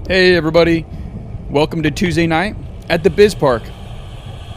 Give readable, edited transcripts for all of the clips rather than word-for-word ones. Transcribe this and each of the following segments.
Hey everybody, welcome to Tuesday night at the Biz Park.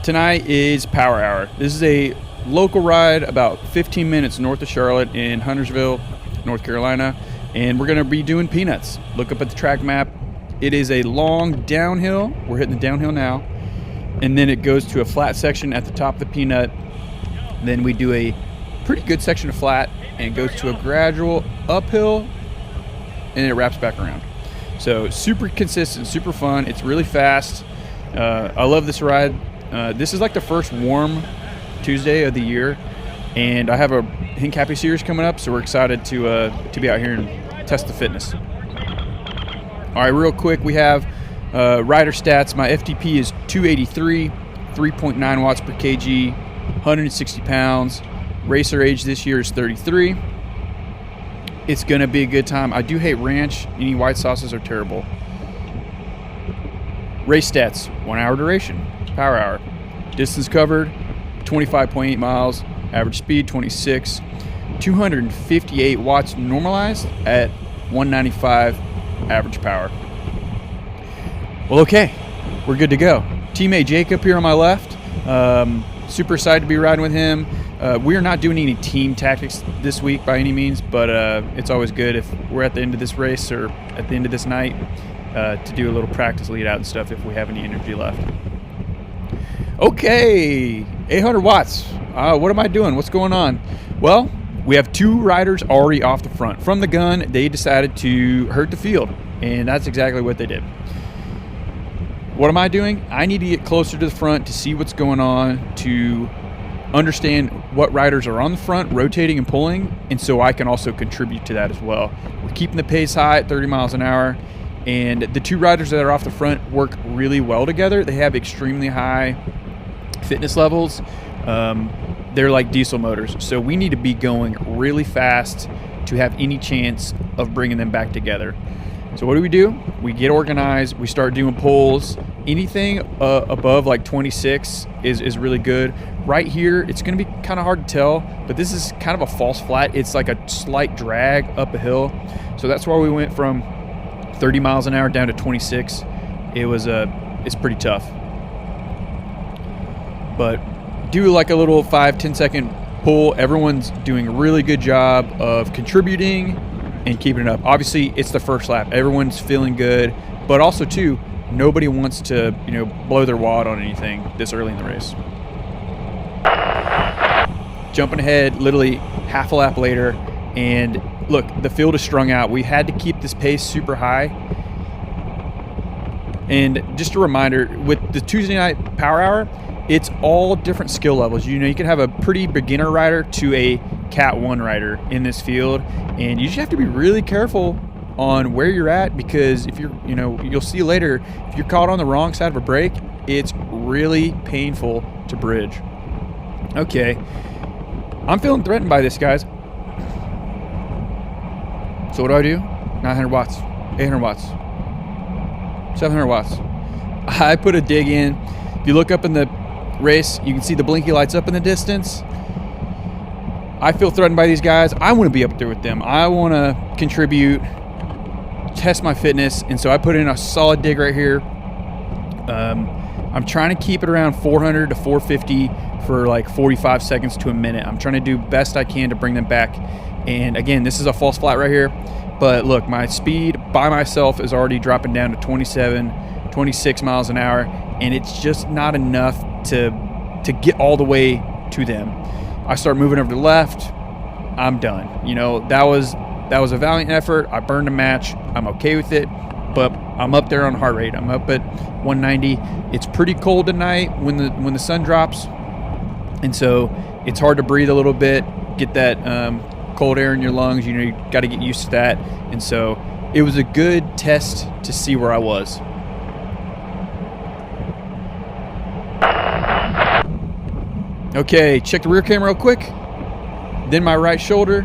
Tonight is Power Hour. This is a local ride about 15 minutes north of Charlotte in Huntersville, North Carolina, and we're going to be doing peanuts. Look up at the track map. It is a long downhill. We're hitting the downhill now, and then it goes to a flat section at the top of the peanut. Then we do a pretty good section of flat and it goes to a gradual uphill, and then it wraps back around. So super consistent, super fun. It's really fast. I love this ride. This is like the first warm Tuesday of the year, and I have a Hincapie series coming up, so we're excited to be out here and test the fitness. All right, real quick, we have rider stats. My FTP is 283, 3.9 watts per kg, 160 pounds. Racer age this year is 33. It's going to be a good time. I do hate ranch. Any white sauces are terrible. Race stats, 1 hour duration, power hour. Distance covered, 25.8 miles. Average speed, 26. 258 watts normalized at 195 average power. Well, okay, we're good to go. Teammate Jacob here on my left. Super excited to be riding with him. We are not doing any team tactics this week by any means, but it's always good if we're at the end of this race or at the end of this night to do a little practice lead out and stuff if we have any energy left. Okay, 800 watts. What am I doing? What's going on? Well, we have two riders already off the front. From the gun, they decided to hurt the field, and that's exactly what they did. What am I doing? I need to get closer to the front to see what's going on, to understand what riders are on the front, rotating and pulling, and so I can also contribute to that as well. We're keeping the pace high at 30 miles an hour, and the two riders that are off the front work really well together. They have extremely high fitness levels. They're like diesel motors, so we need to be going really fast to have any chance of bringing them back together. So what do? We get organized, we start doing pulls. Anything above like 26 is really good. Right here, it's going to be kind of hard to tell, but this is kind of a false flat. It's like a slight drag up a hill. So that's why we went from 30 miles an hour down to 26. It's pretty tough. But do like a little 5-10 second pull. Everyone's doing a really good job of contributing and keeping it up. Obviously, it's the first lap. Everyone's feeling good, but also too, nobody wants to, blow their wad on anything this early in the race. Jumping ahead, literally half a lap later, and look, the field is strung out. We had to keep this pace super high. And just a reminder, with the Tuesday night power hour, it's all different skill levels. You can have a pretty beginner rider to a Cat 1 rider in this field, and you just have to be really careful on where you're at, because if you're, you'll see later, if you're caught on the wrong side of a break, it's really painful to bridge. Okay, I'm feeling threatened by this, guys. So what do? 900 watts, 800 watts, 700 watts. I put a dig in. If you look up in the race, you can see the blinky lights up in the distance. I feel threatened by these guys. I want to be up there with them. I want to contribute, test my fitness, and so I put in a solid dig right here. I'm trying to keep it around 400 to 450 for like 45 seconds to a minute. I'm trying to do best I can to bring them back. And again, this is a false flat right here, but look, my speed by myself is already dropping down to 27, 26 miles an hour, and it's just not enough to get all the way to them. I start moving over to the left, I'm done. That was a valiant effort. I burned a match. I'm okay with it, but I'm up there on heart rate. I'm up at 190. It's pretty cold tonight when the sun drops, and so it's hard to breathe a little bit, get that cold air in your lungs. You got to get used to that, and so it was a good test to see where I was. Okay, check the rear camera real quick. Then my right shoulder.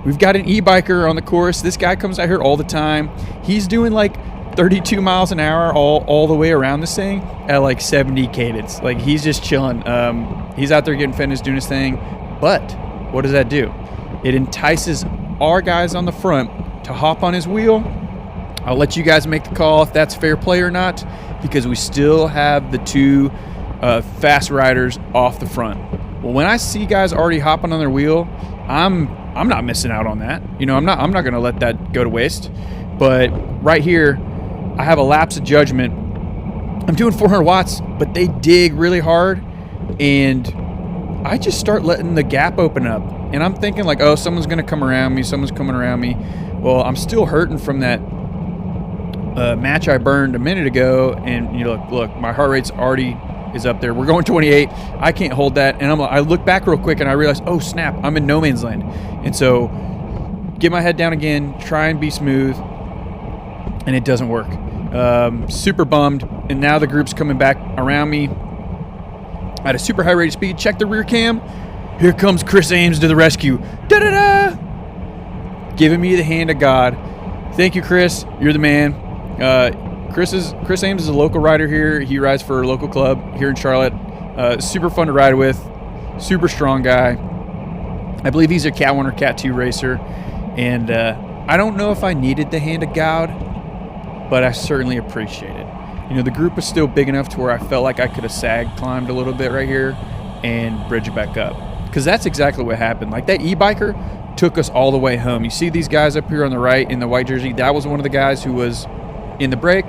We've got an e-biker on the course. This guy comes out here all the time. He's doing like 32 miles an hour all the way around this thing at like 70 cadence. Like, he's just chilling. He's out there getting fitness, doing his thing. But what does that do? It entices our guys on the front to hop on his wheel. I'll let you guys make the call if that's fair play or not, because we still have the 2 fast riders off the front. Well, when I see guys already hopping on their wheel, I'm not missing out on that. You know, I'm not going to let that go to waste. But right here, I have a lapse of judgment. I'm doing 400 watts, but they dig really hard, and I just start letting the gap open up. And I'm thinking like, oh, someone's going to come around me. Someone's coming around me. Well, I'm still hurting from that match I burned a minute ago. And you know, look, my heart rate's already is up there. We're going 28. I can't hold that. And I look back real quick and I realize, oh snap, I'm in no man's land. And so get my head down again, try and be smooth, and it doesn't work. Super bummed. And now the group's coming back around me at a super high rate of speed. Check the rear cam. Here comes Chris Ames to the rescue. Da-da-da! Giving me the hand of God. Thank you, Chris. You're the man. Chris Ames is a local rider here. He rides for a local club here in Charlotte. Super fun to ride with. Super strong guy. I believe he's a Cat 1 or Cat 2 racer. And I don't know if I needed the hand of Gawd, but I certainly appreciate it. You know, the group was still big enough to where I felt like I could have climbed a little bit right here and bridge it back up. Because that's exactly what happened. Like, that e-biker took us all the way home. You see these guys up here on the right in the white jersey? That was one of the guys who was in the break,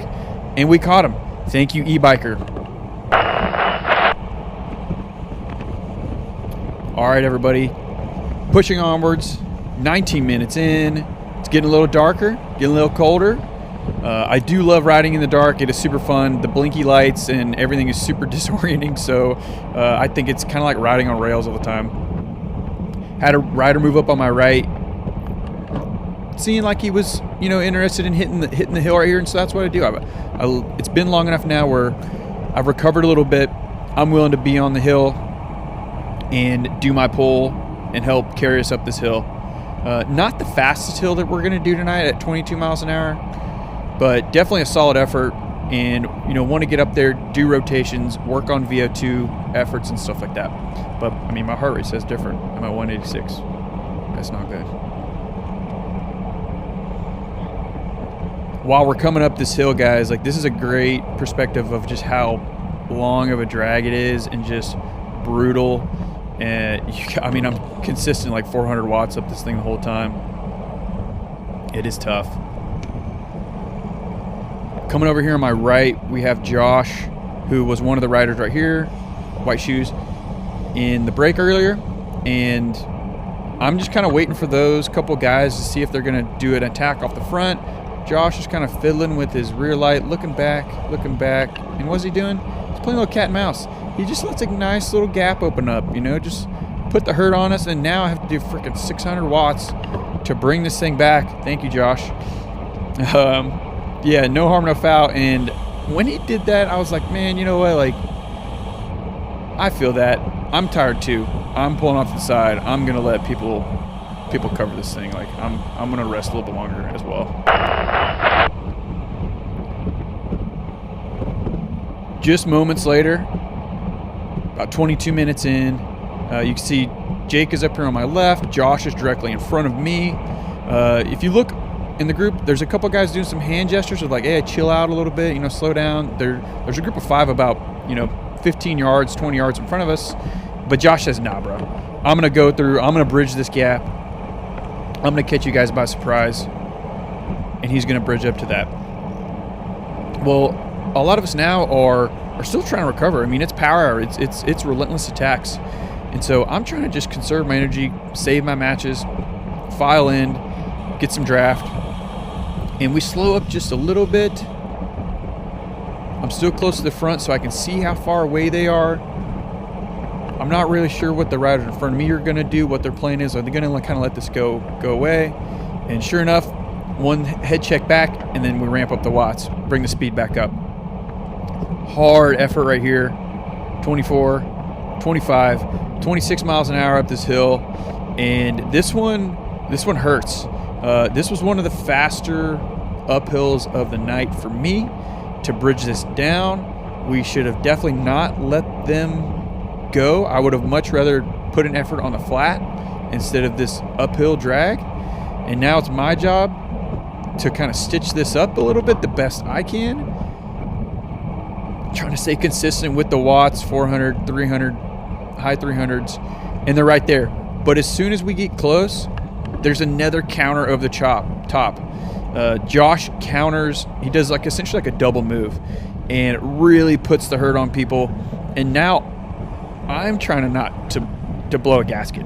and we caught him. Thank you, e-biker. All right, everybody. Pushing onwards. 19 minutes in. It's getting a little darker, getting a little colder. I do love riding in the dark. It is super fun. The blinky lights and everything is super disorienting, so I think it's kind of like riding on rails all the time. Had a rider move up on my right, seeing like he was, you know, interested in hitting the hill right here, and so that's what I do. It's been long enough now where I've recovered a little bit. I'm willing to be on the hill and do my pull and help carry us up this hill. Not the fastest hill that we're going to do tonight at 22 miles an hour, but definitely a solid effort, and you know, want to get up there, do rotations, work on VO2 efforts and stuff like that. But I mean, my heart rate says different. I'm at 186. That's not good. While we're coming up this hill, guys, like, this is a great perspective of just how long of a drag it is and just brutal. And I mean, I'm consistent like 400 watts up this thing the whole time. It is tough. Coming over here on my right, we have Josh, who was one of the riders right here, white shoes, in the break earlier. And I'm just kind of waiting for those couple guys to see if they're going to do an attack off the front. Josh is kind of fiddling with his rear light, looking back. And what's he doing? He's playing a little cat and mouse. He just lets a nice little gap open up, you know, just put the hurt on us. And now I have to do freaking 600 watts to bring this thing back. Thank you, Josh. Yeah, no harm, no foul. And when he did that, I was like, man, you know what? Like, I feel that. I'm tired too. I'm pulling off to the side. I'm gonna let people cover this thing. Like, I'm gonna rest a little bit longer as well. Just moments later, about 22 minutes in, you can see Jake is up here on my left. Josh is directly in front of me. If you look in the group, there's a couple guys doing some hand gestures of like, hey, chill out a little bit, you know, slow down. There's a group of 5 about, you know, 15 yards, 20 yards in front of us. But Josh says, nah, bro. I'm going to go through. I'm going to bridge this gap. I'm going to catch you guys by surprise. And he's going to bridge up to that. Well, a lot of us now are still trying to recover. I mean, it's power hour. It's relentless attacks. And so I'm trying to just conserve my energy, save my matches, file in, get some draft. And we slow up just a little bit. I'm still close to the front so I can see how far away they are. I'm not really sure what the riders in front of me are going to do, what their plan is. Are they going to kind of let this go away? And sure enough, one head check back, and then we ramp up the watts, bring the speed back up. Hard effort right here. 24, 25, 26 miles an hour up this hill. And this one hurts. This was one of the faster uphills of the night for me. To bridge this down, we should have definitely not let them go. I would have much rather put an effort on the flat instead of this uphill drag. And now it's my job to kind of stitch this up a little bit the best I can. Trying to stay consistent with the watts, 400, 300, high 300s, and they're right there. But as soon as we get close, there's another counter of the top. Josh counters. He does like essentially like a double move, and it really puts the hurt on people. And now I'm trying not to blow a gasket.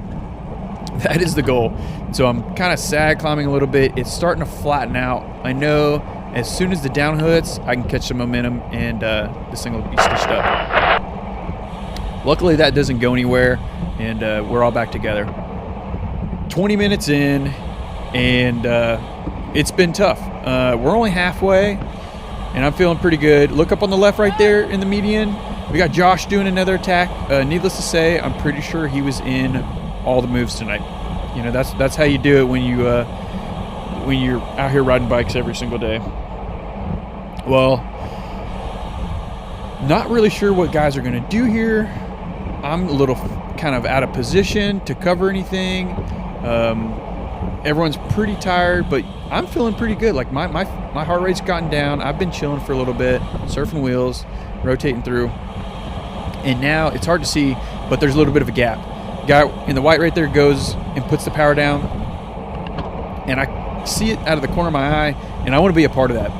That is the goal. So I'm kind of sag climbing a little bit. It's starting to flatten out. I know as soon as the down hits, I can catch some momentum, and this thing will be stitched up. Luckily, that doesn't go anywhere, and we're all back together. 20 minutes in, and it's been tough. We're only halfway, and I'm feeling pretty good. Look up on the left right there in the median. We got Josh doing another attack. Needless to say, I'm pretty sure he was in all the moves tonight. You know, that's how you do it when you're out here riding bikes every single day. Well, not really sure what guys are going to do here. I'm a little kind of out of position to cover anything. Everyone's pretty tired, but I'm feeling pretty good. Like my heart rate's gotten down. I've been chilling for a little bit, surfing wheels, rotating through. And now it's hard to see, but there's a little bit of a gap. Guy in the white right there goes and puts the power down, and I see it out of the corner of my eye, and I want to be a part of that.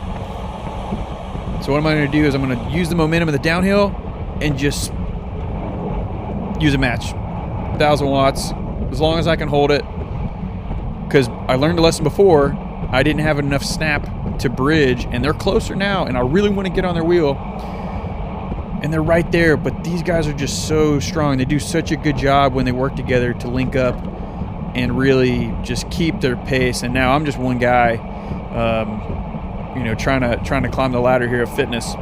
So what am I going to do is I'm going to use the momentum of the downhill and just use a match. 1,000 watts, as long as I can hold it, because I learned a lesson before. I didn't have enough snap to bridge, and they're closer now, and I really want to get on their wheel. And they're right there, but these guys are just so strong. They do such a good job when they work together to link up and really just keep their pace. And now I'm just one guy, trying to climb the ladder here of fitness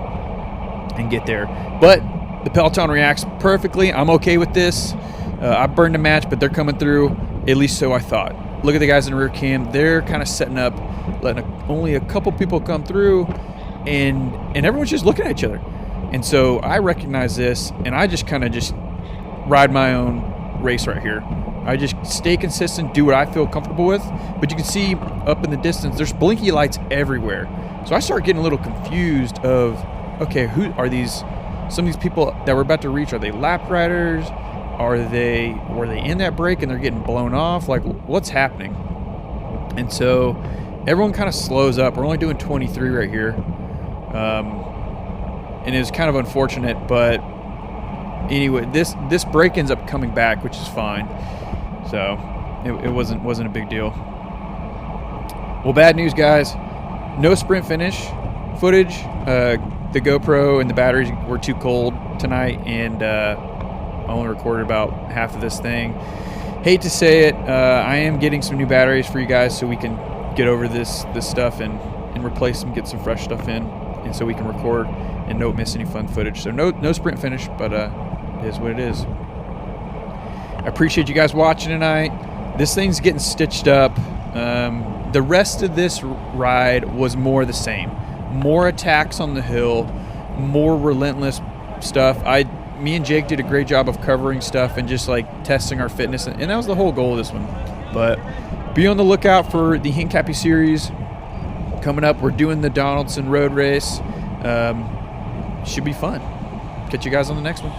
and get there. But the peloton reacts perfectly. I'm okay with this. I burned a match, but they're coming through, at least so I thought. Look at the guys in the rear cam. They're kind of setting up, letting only a couple people come through, and everyone's just looking at each other. And so I recognize this, and I just kind of ride my own race right here. I just stay consistent, do what I feel comfortable with. But you can see up in the distance, there's blinky lights everywhere. So I start getting a little confused of, okay, who are these? Some of these people that we're about to reach, are they lap riders? Were they in that break and they're getting blown off? Like, what's happening? And so everyone kind of slows up. We're only doing 23 right here. And it was kind of unfortunate, but anyway, this break ends up coming back, which is fine. So it wasn't a big deal. Well, bad news, guys. No sprint finish footage. The GoPro and the batteries were too cold tonight, and I only recorded about half of this thing. Hate to say it, I am getting some new batteries for you guys so we can get over this stuff and replace them, get some fresh stuff in, and so we can record and don't miss any fun footage. So no sprint finish, but it is what it is. I appreciate you guys watching tonight. This thing's getting stitched up. The rest of this ride was more the same. More attacks on the hill, more relentless stuff. Me and Jake did a great job of covering stuff and just like testing our fitness, and that was the whole goal of this one. But be on the lookout for the Hincapie series coming up. We're doing the Donaldson Road Race. Should be fun. Catch you guys on the next one.